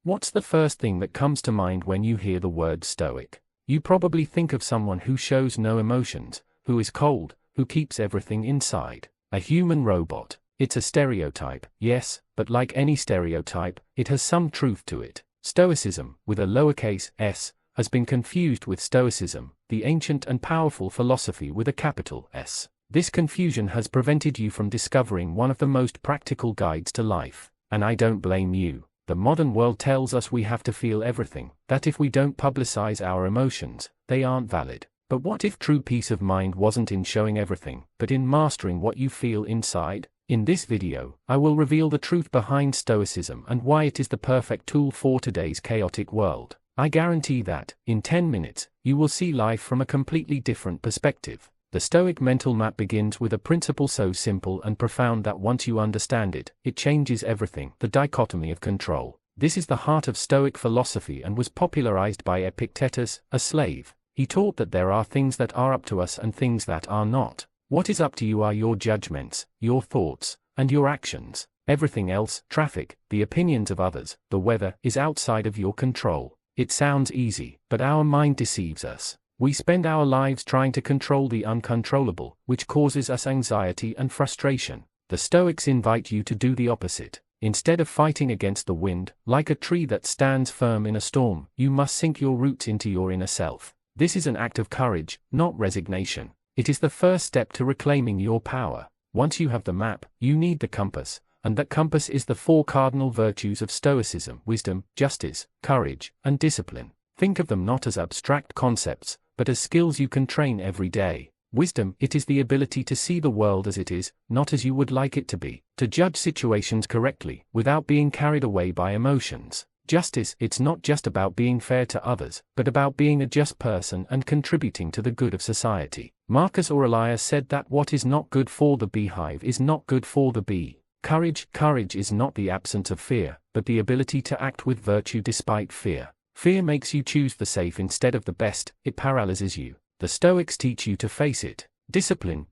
What's the first thing that comes to mind when you hear the word Stoic? You probably think of someone who shows no emotions, who is cold, who keeps everything inside. A human robot. It's a stereotype, yes, but like any stereotype, it has some truth to it. Stoicism, with a lowercase s, has been confused with Stoicism, the ancient and powerful philosophy with a capital S. This confusion has prevented you from discovering one of the most practical guides to life, and I don't blame you. The modern world tells us we have to feel everything, that if we don't publicize our emotions, they aren't valid. But what if true peace of mind wasn't in showing everything, but in mastering what you feel inside? In this video, I will reveal the truth behind Stoicism and why it is the perfect tool for today's chaotic world. I guarantee that, in 10 minutes, you will see life from a completely different perspective. The Stoic mental map begins with a principle so simple and profound that once you understand it, it changes everything: the dichotomy of control. This is the heart of Stoic philosophy and was popularized by Epictetus, a slave. He taught that there are things that are up to us and things that are not. What is up to you are your judgments, your thoughts, and your actions. Everything else, traffic, the opinions of others, the weather, is outside of your control. It sounds easy, but our mind deceives us. We spend our lives trying to control the uncontrollable, which causes us anxiety and frustration. The Stoics invite you to do the opposite. Instead of fighting against the wind, like a tree that stands firm in a storm, you must sink your roots into your inner self. This is an act of courage, not resignation. It is the first step to reclaiming your power. Once you have the map, you need the compass, and that compass is the 4 cardinal virtues of Stoicism: wisdom, justice, courage, and discipline. Think of them not as abstract concepts, but as skills you can train every day. Wisdom, it is the ability to see the world as it is, not as you would like it to be, to judge situations correctly, without being carried away by emotions. Justice, it's not just about being fair to others, but about being a just person and contributing to the good of society. Marcus Aurelius said that what is not good for the beehive is not good for the bee. Courage is not the absence of fear, but the ability to act with virtue despite fear. Fear makes you choose the safe instead of the best, it paralyzes you. The Stoics teach you to face it. Discipline,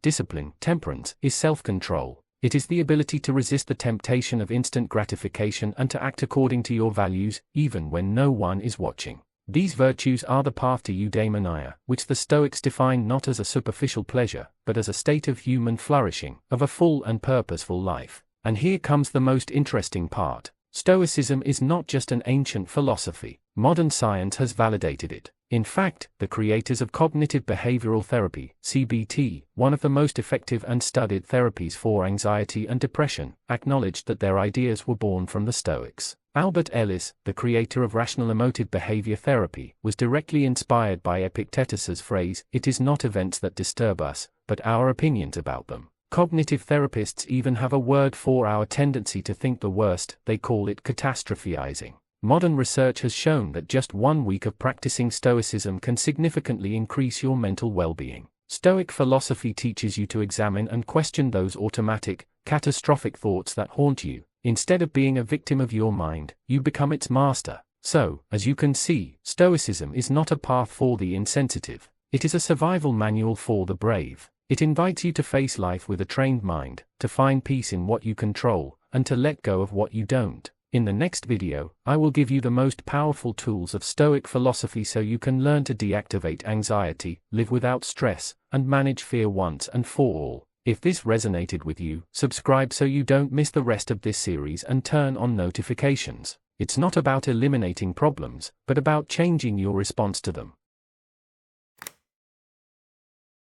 temperance, is self-control. It is the ability to resist the temptation of instant gratification and to act according to your values, even when no one is watching. These virtues are the path to eudaimonia, which the Stoics define not as a superficial pleasure, but as a state of human flourishing, of a full and purposeful life. And here comes the most interesting part. Stoicism is not just an ancient philosophy. Modern science has validated it. In fact, the creators of cognitive behavioral therapy, CBT, one of the most effective and studied therapies for anxiety and depression, acknowledged that their ideas were born from the Stoics. Albert Ellis, the creator of rational emotive behavior therapy, was directly inspired by Epictetus's phrase, "It is not events that disturb us, but our opinions about them." Cognitive therapists even have a word for our tendency to think the worst. They call it catastrophizing. Modern research has shown that just 1 week of practicing Stoicism can significantly increase your mental well-being. Stoic philosophy teaches you to examine and question those automatic, catastrophic thoughts that haunt you. Instead of being a victim of your mind, you become its master. So, as you can see, Stoicism is not a path for the insensitive. It is a survival manual for the brave. It invites you to face life with a trained mind, to find peace in what you control, and to let go of what you don't. In the next video, I will give you the most powerful tools of Stoic philosophy so you can learn to deactivate anxiety, live without stress, and manage fear once and for all. If this resonated with you, subscribe so you don't miss the rest of this series and turn on notifications. It's not about eliminating problems, but about changing your response to them.